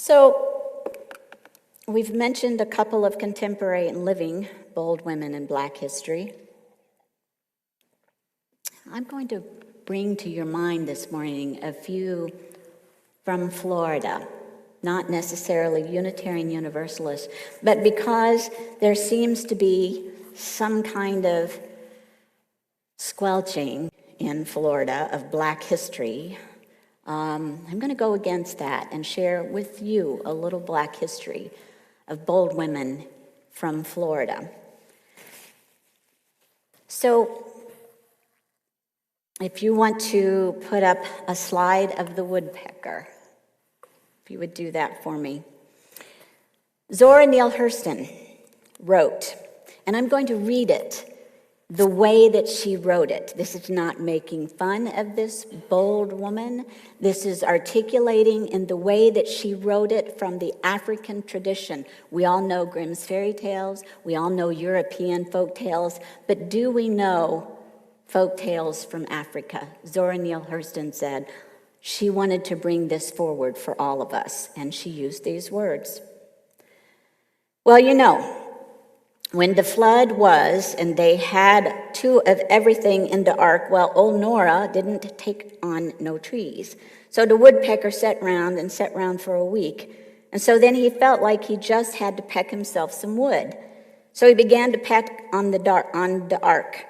So, we've mentioned a couple of contemporary and living bold women in Black history. I'm going to bring to your mind this morning a few from Florida, not necessarily Unitarian Universalists, but because there seems to be some kind of squelching in Florida of Black history. I'm going to go against that and share with you a little Black history of bold women from Florida. So, if you want to put up a slide of the woodpecker, if you would do that for me. Zora Neale Hurston wrote, and I'm going to read it the way that she wrote it. This is not making fun of this bold woman. This is articulating in the way that she wrote it from the African tradition. We all know Grimm's fairy tales. We all know European folk tales. But do we know folk tales from Africa? Zora Neale Hurston said she wanted to bring this forward for all of us, and she used these words. Well, you know, when the flood was, and they had two of everything in the ark, well, old Nora didn't take on no trees. So the woodpecker sat round for a week. And so then he felt like he just had to peck himself some wood. So he began to peck on the ark.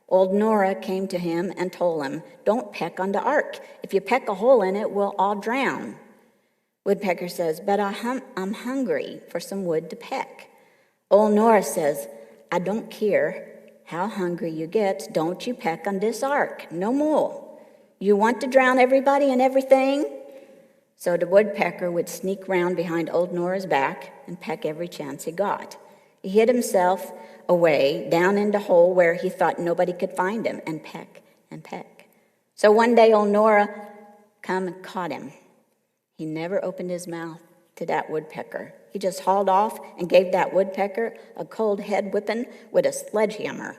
Old Nora came to him and told him, "Don't peck on the ark. If you peck a hole in it, we'll all drown." Woodpecker says, "But I'm hungry for some wood to peck." Old Nora says, "I don't care how hungry you get. Don't you peck on this ark. No more. You want to drown everybody and everything?" So the woodpecker would sneak round behind old Nora's back and peck every chance he got. He hid himself away down in the hole where he thought nobody could find him, and peck and peck. So one day old Nora come and caught him. He never opened his mouth to that woodpecker. He just hauled off and gave that woodpecker a cold head whipping with a sledgehammer.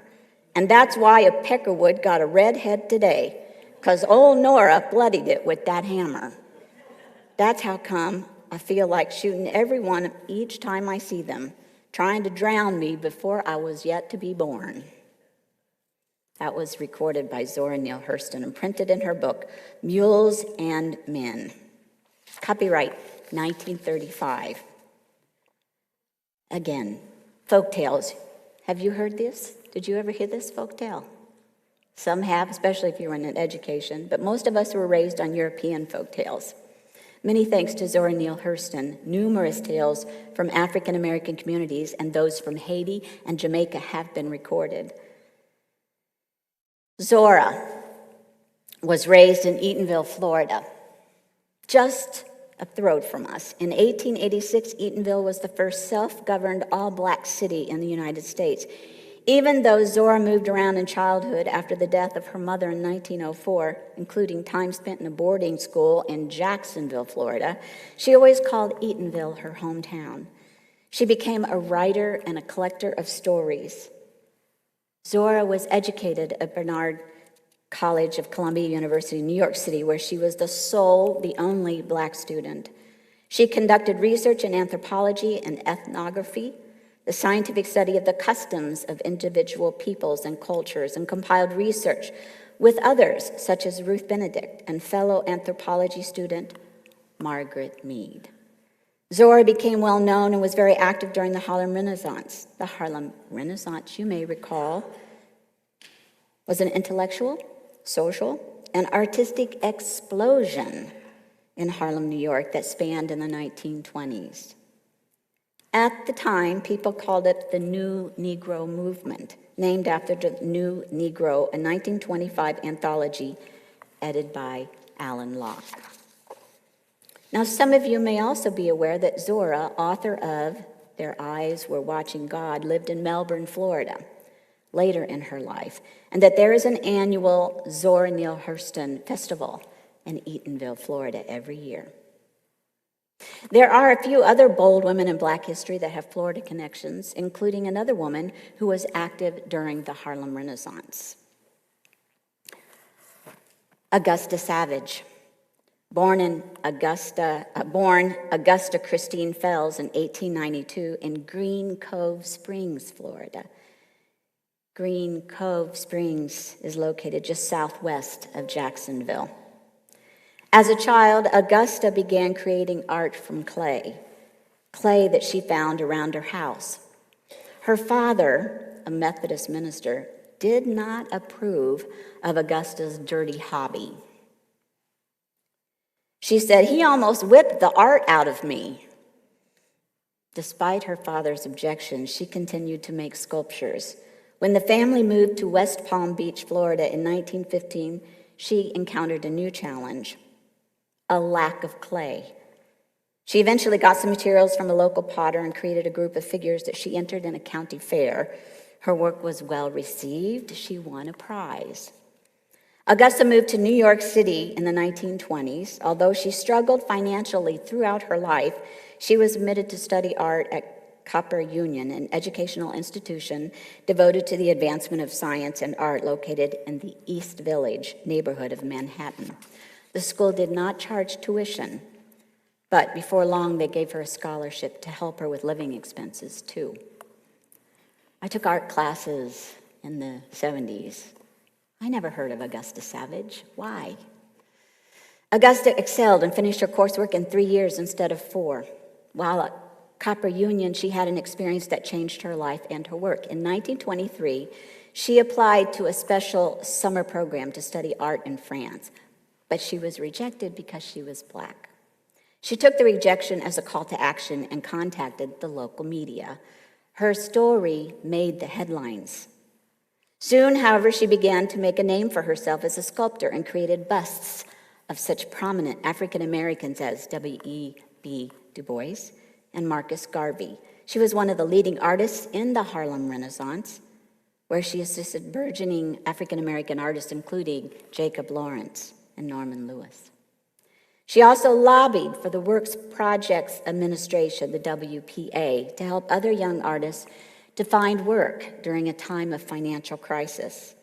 And that's why a peckerwood got a red head today, because old Nora bloodied it with that hammer. That's how come I feel like shooting everyone each time I see them, trying to drown me before I was yet to be born. That was recorded by Zora Neale Hurston and printed in her book, Mules and Men. Copyright 1935. Again, folk tales. Have you heard this? Did you ever hear this folk tale? Some have, especially if you were in education, but most of us were raised on European folk tales. Many thanks to Zora Neale Hurston, numerous tales from African American communities and those from Haiti and Jamaica have been recorded. Zora was raised in Eatonville, Florida, just up the road from us. In 1886, Eatonville was the first self-governed all-black city in the United States. Even though Zora moved around in childhood after the death of her mother in 1904, including time spent in a boarding school in Jacksonville, Florida, she always called Eatonville her hometown. She became a writer and a collector of stories. Zora was educated at Barnard College of Columbia University, New York City, where she was the only black student. She conducted research in anthropology and ethnography, the scientific study of the customs of individual peoples and cultures, and compiled research with others, such as Ruth Benedict and fellow anthropology student Margaret Mead. Zora became well known and was very active during the Harlem Renaissance. The Harlem Renaissance, you may recall, was an intellectual, social, and artistic explosion in Harlem, New York that spanned in the 1920s. At the time, people called it the New Negro Movement, named after the New Negro, a 1925 anthology edited by Alan Locke. Now, some of you may also be aware that Zora, author of Their Eyes Were Watching God, lived in Melbourne, Florida, later in her life, and that there is an annual Zora Neale Hurston Festival in Eatonville, Florida, every year. There are a few other bold women in Black history that have Florida connections, including another woman who was active during the Harlem Renaissance. Augusta Savage. Born Augusta Christine Fells in 1892 in Green Cove Springs, Florida. Green Cove Springs is located just southwest of Jacksonville. As a child, Augusta began creating art from clay that she found around her house. Her father, a Methodist minister, did not approve of Augusta's dirty hobby. She said, "He almost whipped the art out of me." Despite her father's objections, she continued to make sculptures. When the family moved to West Palm Beach, Florida in 1915, she encountered a new challenge: a lack of clay. She eventually got some materials from a local potter and created a group of figures that she entered in a county fair. Her work was well received. She won a prize. Augusta moved to New York City in the 1920s. Although she struggled financially throughout her life, she was admitted to study art at Copper Union, an educational institution devoted to the advancement of science and art located in the East Village neighborhood of Manhattan. The school did not charge tuition, but before long they gave her a scholarship to help her with living expenses too. I took art classes in the 70s. I never heard of Augusta Savage. Why? Augusta excelled and finished her coursework in 3 years instead of 4. While at Copper Union, she had an experience that changed her life and her work. In 1923, she applied to a special summer program to study art in France, but she was rejected because she was Black. She took the rejection as a call to action and contacted the local media. Her story made the headlines. Soon, however, she began to make a name for herself as a sculptor and created busts of such prominent African Americans as W.E.B. Du Bois and Marcus Garvey. She was one of the leading artists in the Harlem Renaissance, where she assisted burgeoning African American artists, including Jacob Lawrence and Norman Lewis. She also lobbied for the Works Projects Administration, the WPA, to help other young artists to find work during a time of financial crisis.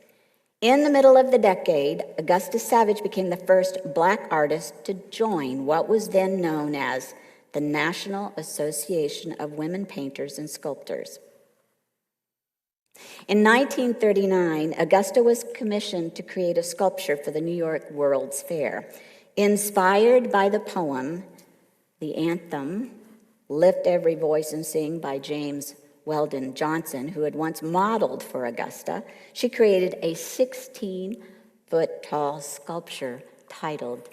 In the middle of the decade, Augusta Savage became the first Black artist to join what was then known as the National Association of Women Painters and Sculptors. In 1939, Augusta was commissioned to create a sculpture for the New York World's Fair. Inspired by the poem, the anthem, Lift Every Voice and Sing by James Weldon Johnson, who had once modeled for Augusta, she created a 16-foot-tall sculpture titled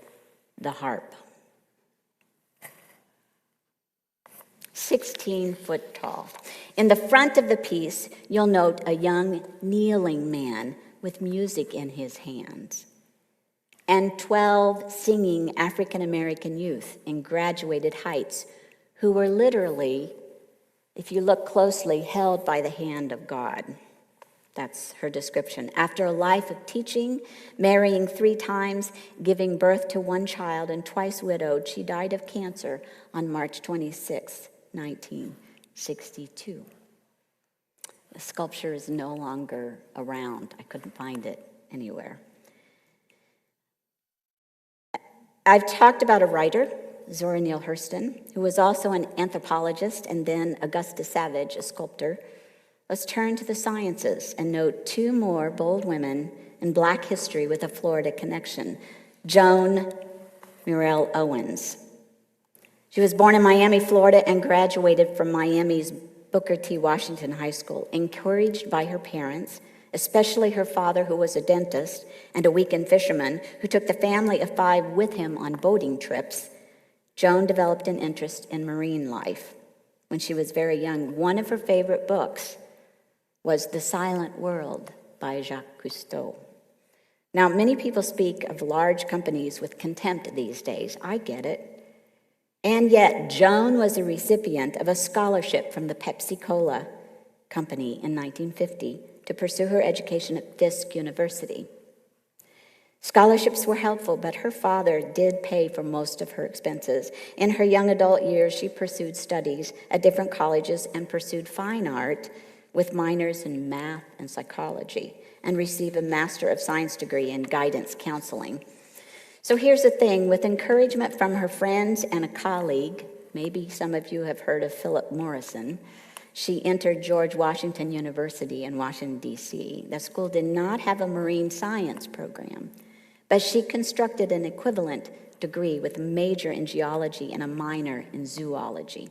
The Harp. 16 foot tall. In the front of the piece, you'll note a young kneeling man with music in his hands, and 12 singing African American youth in graduated heights who were literally, if you look closely, held by the hand of God. That's her description. After a life of teaching, marrying 3 times, giving birth to 1 child, and twice widowed, she died of cancer on March 26, 1962. The sculpture is no longer around. I couldn't find it anywhere. I've talked about a writer, Zora Neale Hurston, who was also an anthropologist, and then Augusta Savage, a sculptor. Let's turn to the sciences and note 2 more bold women in Black history with a Florida connection. Joan Muriel Owens. She was born in Miami, Florida, and graduated from Miami's Booker T. Washington High School. Encouraged by her parents, especially her father, who was a dentist and a weekend fisherman, who took the family of 5 with him on boating trips, Joan developed an interest in marine life. When she was very young, one of her favorite books was The Silent World by Jacques Cousteau. Now, many people speak of large companies with contempt these days. I get it. And yet, Joan was a recipient of a scholarship from the Pepsi-Cola Company in 1950 to pursue her education at Fisk University. Scholarships were helpful, but her father did pay for most of her expenses. In her young adult years, she pursued studies at different colleges and pursued fine art with minors in math and psychology, and received a Master of Science degree in guidance counseling. So here's the thing, with encouragement from her friends and a colleague, maybe some of you have heard of Philip Morrison, she entered George Washington University in Washington, D.C. The school did not have a marine science program, but she constructed an equivalent degree with a major in geology and a minor in zoology.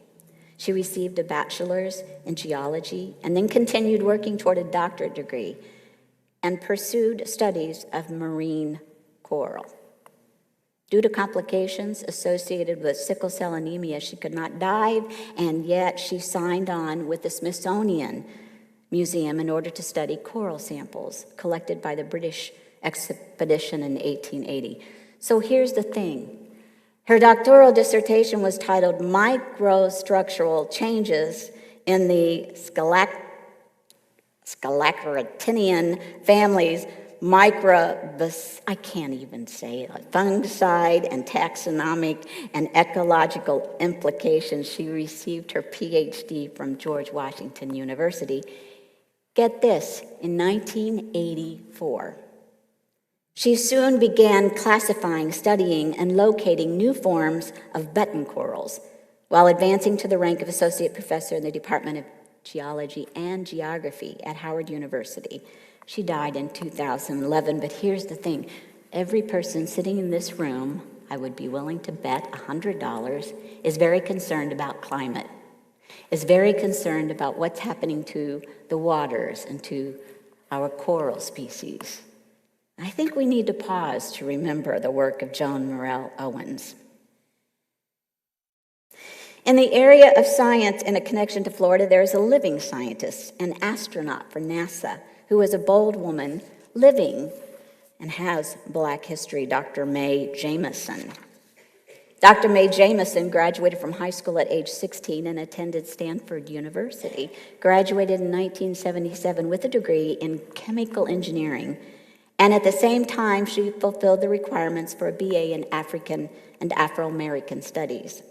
She received a bachelor's in geology and then continued working toward a doctorate degree and pursued studies of marine coral. Due to complications associated with sickle cell anemia, she could not dive, and yet she signed on with the Smithsonian Museum in order to study coral samples collected by the British expedition in 1880. So here's the thing. Her doctoral dissertation was titled Microstructural Changes in the Scalacratinian Families, I can't even say it, fungicide and taxonomic and ecological implications. She received her PhD from George Washington University. Get this, in 1984. She soon began classifying, studying, and locating new forms of button corals while advancing to the rank of associate professor in the Department of Geology and Geography at Howard University. She died in 2011, but here's the thing. Every person sitting in this room, I would be willing to bet $100, is very concerned about climate, is very concerned about what's happening to the waters and to our coral species. I think we need to pause to remember the work of Joan Morell Owens. In the area of science in a connection to Florida, there is a living scientist, an astronaut for NASA, who is a bold woman living and has Black history, Dr. Mae Jameson. Dr. Mae Jameson graduated from high school at age 16 and attended Stanford University, graduated in 1977 with a degree in chemical engineering, and at the same time, she fulfilled the requirements for a BA in African and Afro-American studies.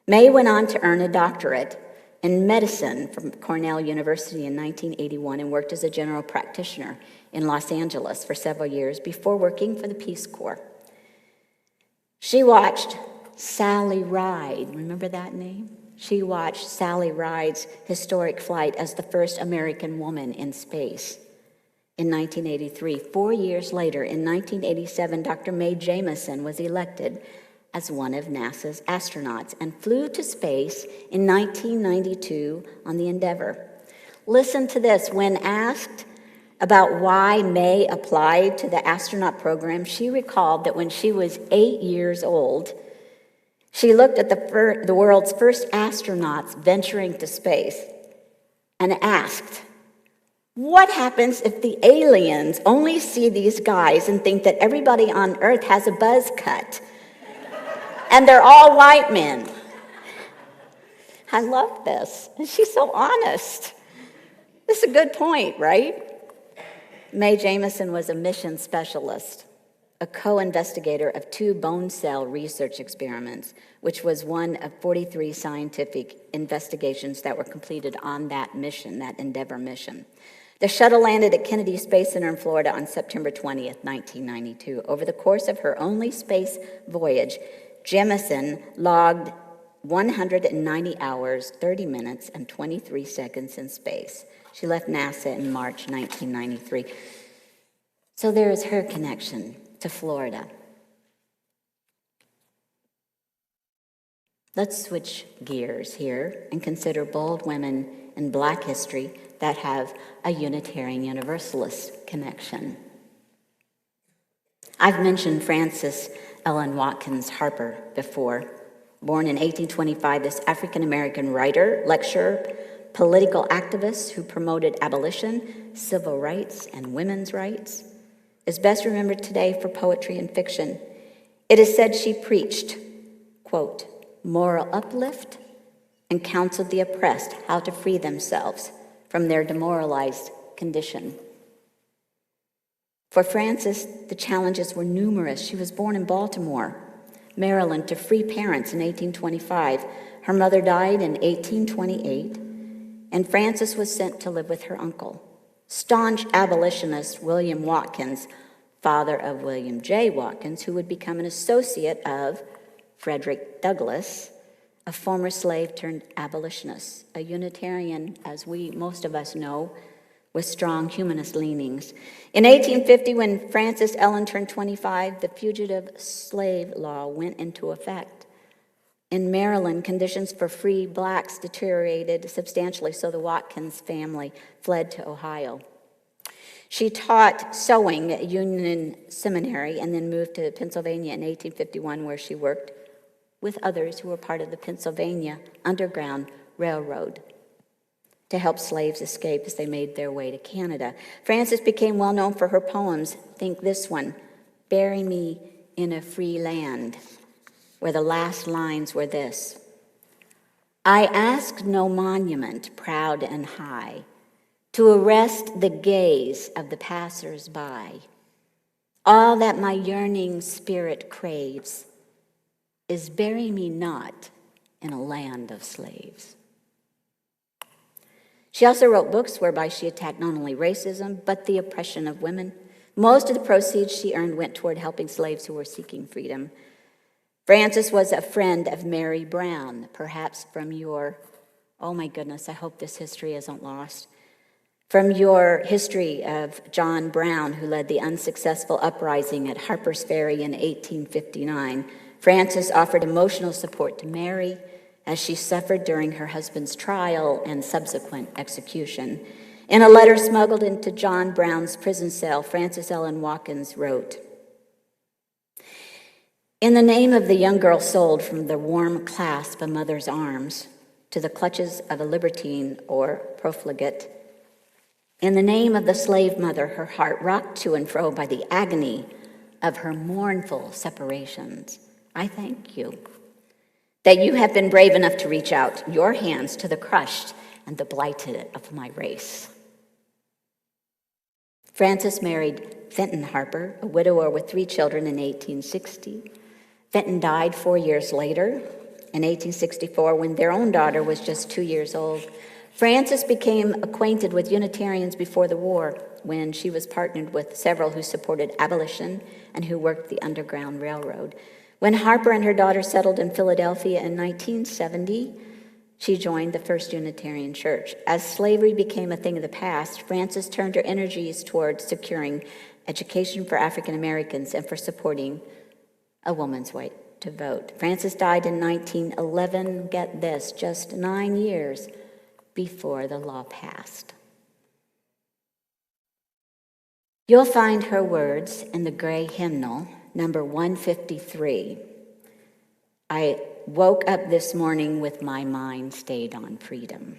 Mae went on to earn a doctorate in medicine from Cornell University in 1981 and worked as a general practitioner in Los Angeles for several years before working for the Peace Corps. She watched Sally Ride, remember that name? She watched Sally Ride's historic flight as the first American woman in space in 1983. 4 years later, in 1987, Dr. Mae Jameson was elected as one of NASA's astronauts and flew to space in 1992 on the Endeavour. Listen to this. When asked about why Mae applied to the astronaut program, she recalled that when she was 8 years old, she looked at the world's first astronauts venturing to space and asked, what happens if the aliens only see these guys and think that everybody on Earth has a buzz cut? And they're all white men. I love this. And she's so honest. This is a good point, right? Mae Jameson was a mission specialist, a co-investigator of 2 bone cell research experiments, which was one of 43 scientific investigations that were completed on that mission, that Endeavour mission. The shuttle landed at Kennedy Space Center in Florida on September 20th, 1992. Over the course of her only space voyage, Jameson logged 190 hours, 30 minutes, and 23 seconds in space. She left NASA in March 1993. So there is her connection to Florida. Let's switch gears here and consider bold women in Black history that have a Unitarian Universalist connection. I've mentioned Frances Ellen Watkins Harper before. Born in 1825, this African-American writer, lecturer, political activist who promoted abolition, civil rights, and women's rights, is best remembered today for poetry and fiction. It is said she preached, quote, moral uplift and counseled the oppressed how to free themselves from their demoralized condition. For Frances, the challenges were numerous. She was born in Baltimore, Maryland, to free parents in 1825. Her mother died in 1828, and Frances was sent to live with her uncle. Staunch abolitionist William Watkins father of William J. Watkins, who would become an associate of Frederick Douglass, a former slave turned abolitionist, a Unitarian, as most of us know, with strong humanist leanings. In 1850, when Frances Ellen turned 25, the fugitive slave law went into effect. In Maryland, conditions for free blacks deteriorated substantially, so the Watkins family fled to Ohio. She taught sewing at Union Seminary and then moved to Pennsylvania in 1851, where she worked with others who were part of the Pennsylvania Underground Railroad to help slaves escape as they made their way to Canada. Frances became well known for her poems. Think this one, "Bury Me in a Free Land," where the last lines were this: "I ask no monument proud and high to arrest the gaze of the passers-by. All that my yearning spirit craves is bury me not in a land of slaves." She also wrote books whereby she attacked not only racism, but the oppression of women. Most of the proceeds she earned went toward helping slaves who were seeking freedom. Frances was a friend of Mary Brown, perhaps from your, oh my goodness, I hope this history isn't lost, from your history of John Brown, who led the unsuccessful uprising at Harper's Ferry in 1859. Frances offered emotional support to Mary as she suffered during her husband's trial and subsequent execution. In a letter smuggled into John Brown's prison cell, Frances Ellen Watkins wrote, "In the name of the young girl sold from the warm clasp of mother's arms to the clutches of a libertine or profligate, in the name of the slave mother, her heart rocked to and fro by the agony of her mournful separations, I thank you that you have been brave enough to reach out your hands to the crushed and the blighted of my race." Frances married Fenton Harper, a widower with 3 children, in 1860. Fenton died 4 years later, in 1864, when their own daughter was just 2 years old. Frances became acquainted with Unitarians before the war, when she was partnered with several who supported abolition and who worked the Underground Railroad. When Harper and her daughter settled in Philadelphia in 1970, she joined the First Unitarian Church. As slavery became a thing of the past, Frances turned her energies towards securing education for African Americans and for supporting a woman's right to vote. Frances died in 1911, get this, just 9 years before the law passed. You'll find her words in the gray hymnal, number 153. I woke up this morning with my mind stayed on freedom.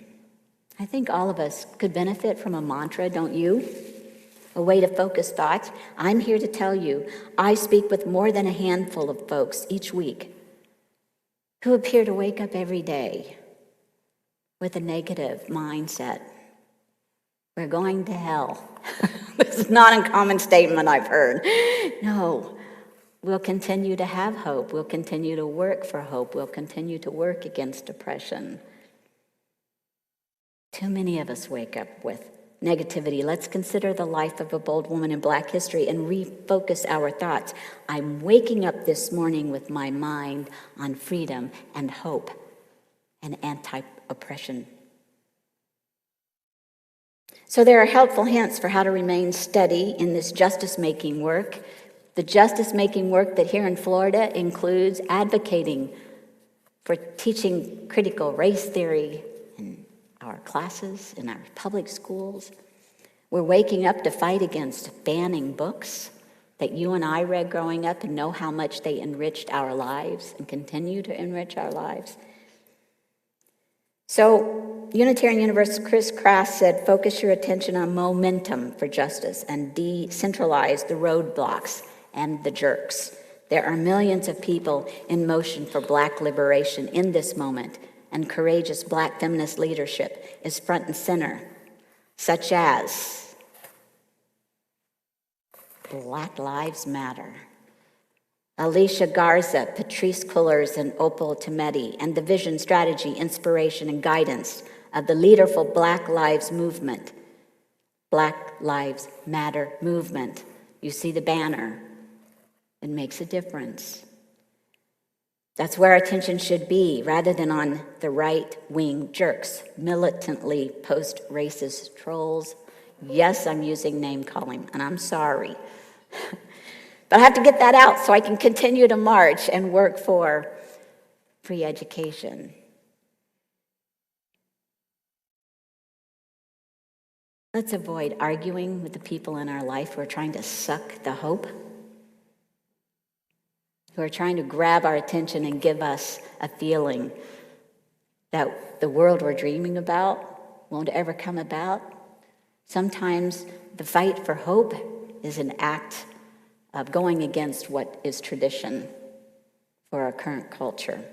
I think all of us could benefit from a mantra, don't you? A way to focus thoughts. I'm here to tell you, I speak with more than a handful of folks each week who appear to wake up every day with a negative mindset. We're going to hell. This is not a common statement I've heard. No, we'll continue to have hope. We'll continue to work for hope. We'll continue to work against oppression. Too many of us wake up with negativity. Let's consider the life of a bold woman in Black history and refocus our thoughts. I'm waking up this morning with my mind on freedom and hope and anti-oppression. So there are helpful hints for how to remain steady in this justice-making work. The justice-making work that here in Florida includes advocating for teaching critical race theory in our classes, in our public schools. We're waking up to fight against banning books that you and I read growing up and know how much they enriched our lives and continue to enrich our lives. So, Unitarian Universalist Chris Krass said, focus your attention on momentum for justice and decentralize the roadblocks and the jerks. There are millions of people in motion for Black liberation in this moment, and courageous Black feminist leadership is front and center, such as Black Lives Matter, Alicia Garza, Patrice Cullors, and Opal Tometi, and the vision, strategy, inspiration, and guidance of the leaderful Black Lives Movement, Black Lives Matter movement, You see the banner. It makes a difference. That's where our attention should be, rather than on the right-wing jerks, militantly post-racist trolls. Yes, I'm using name-calling, and I'm sorry. But I have to get that out so I can continue to march and work for free education. Let's avoid arguing with the people in our life who are trying to suck the hope, who are trying to grab our attention and give us a feeling that the world we're dreaming about won't ever come about. Sometimes the fight for hope is an act of going against what is tradition for our current culture.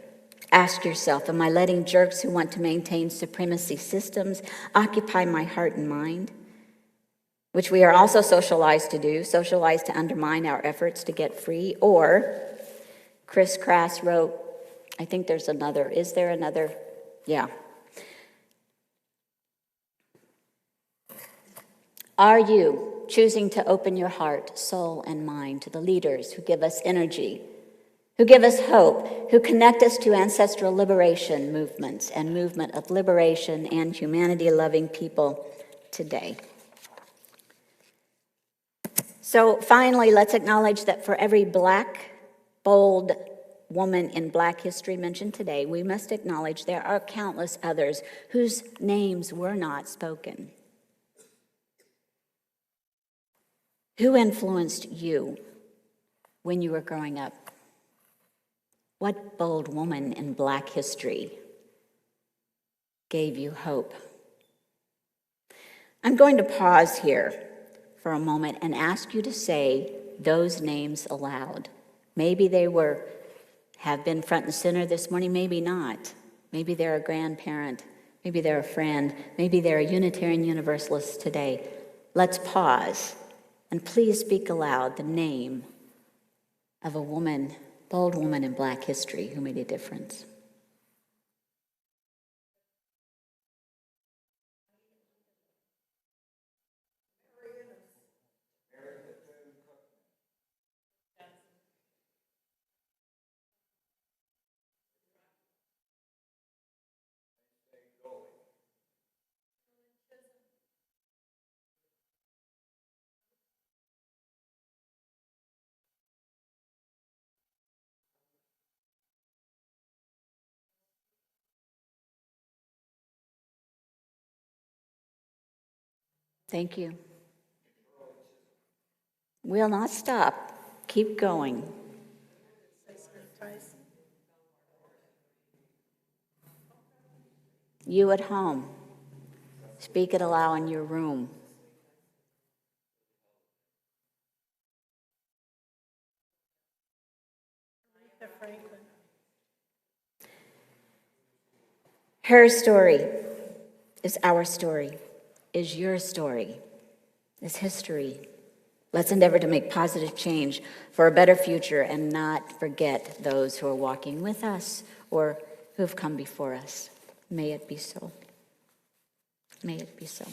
Ask yourself, am I letting jerks who want to maintain supremacy systems occupy my heart and mind? Which we are also socialized to do, socialized to undermine our efforts to get free. Or, Chris Crass wrote, I think there's another. Is there another? Yeah. Are you choosing to open your heart, soul, and mind to the leaders who give us energy, who give us hope, who connect us to ancestral liberation movements and movement of liberation and humanity-loving people today? So finally, let's acknowledge that for every Black, bold woman in Black history mentioned today, we must acknowledge there are countless others whose names were not spoken. Who influenced you when you were growing up? What bold woman in Black history gave you hope? I'm going to pause here for a moment and ask you to say those names aloud. Maybe they have been front and center this morning, maybe not. Maybe they're a grandparent, maybe they're a friend, maybe they're a Unitarian Universalist today. Let's pause and please speak aloud the name of a woman, bold woman in Black history who made a difference. Thank you. We'll not stop. Keep going. You at home, speak it aloud in your room. Her story is our story, is your story, is history. Let's endeavor to make positive change for a better future and not forget those who are walking with us or who have come before us. May it be so. May it be so.